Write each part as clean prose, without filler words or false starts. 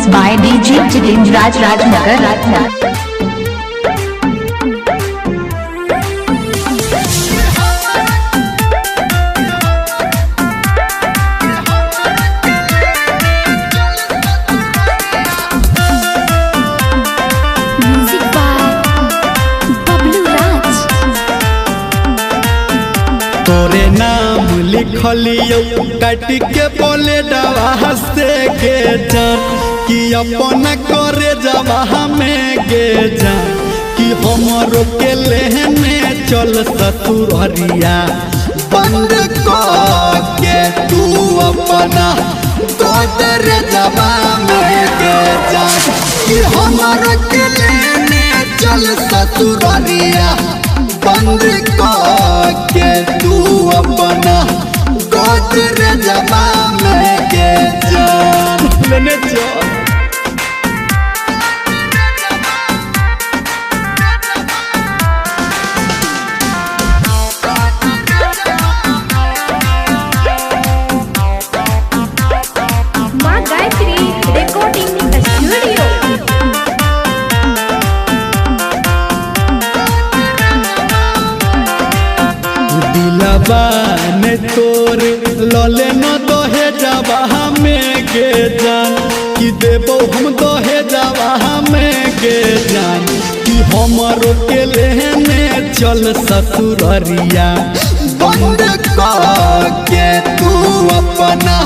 Mixed by DJ Jitindraj Rajnagar. Music by Bablu Raj. तोरे नाम लिखलियो काट के बोले डवा हंसे के जान कि अपन करे जवा में गे जान कि हमरो के लेने चल ससुररिया बंद के तू अपना गोदर जवा में गे जान कि हमरो के लेने चल ससुररिया बंद के तू अपना गोदर जवा में के जान लेने चल। माँ गायत्री रिकॉर्डिंग स्टूडियो। दिलबा ने तोर लले न दहे जवा में गे जान कि देबो हम दहे जवा में गे जान कि हमरो के लेने चल ससुररिया बंद के तू अपना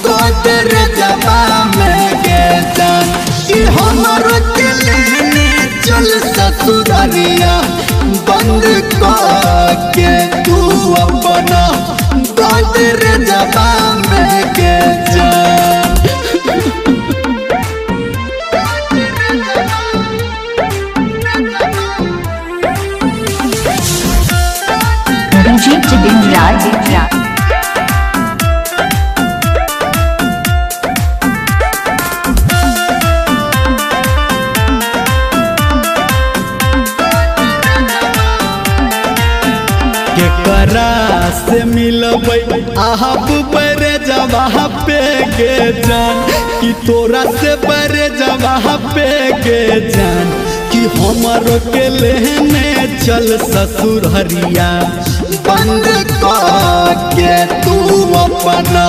गोदर जवा में गे जान कि हमरो के लेने चल ससुररिया बंद के तू अपना गोदर जवा में गे जान। DJ Jitindraj. केकरा से मिलबै आहब बरे जवा पे गे जान कि तोरा से बरे जवा पे गे जान कि हमरो के लेने चल ससुररिया बंद के तू अपना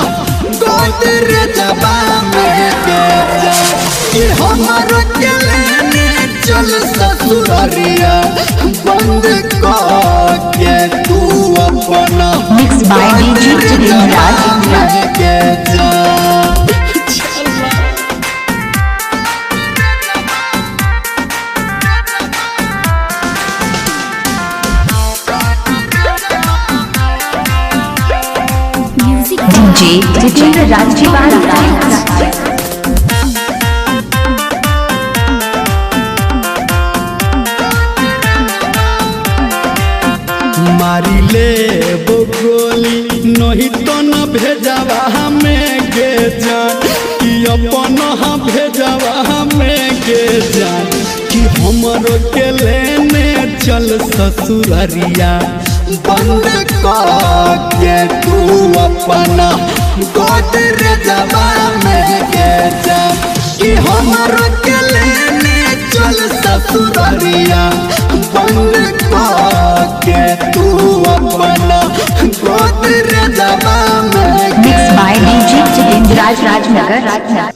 गोदर जवा में गे जान कि हमरो के लेने चल ससुररिया बंद के तू अपना Mixed by DJ Jitindraj. के जान। Music DJ Jitindraj. मारी ले गोली नहीं तो न भेजवा में गे जान कि अपन भेजवा में गे जान कि हमरो के लेने चल ससुररिया बंद के तू अपना गोदर जवा में गे जान कि हमरो के लेने चल ससुररिया बंद के तू अपना गोदर जवा में Mixed by DJ Jitindraj Rajnagar.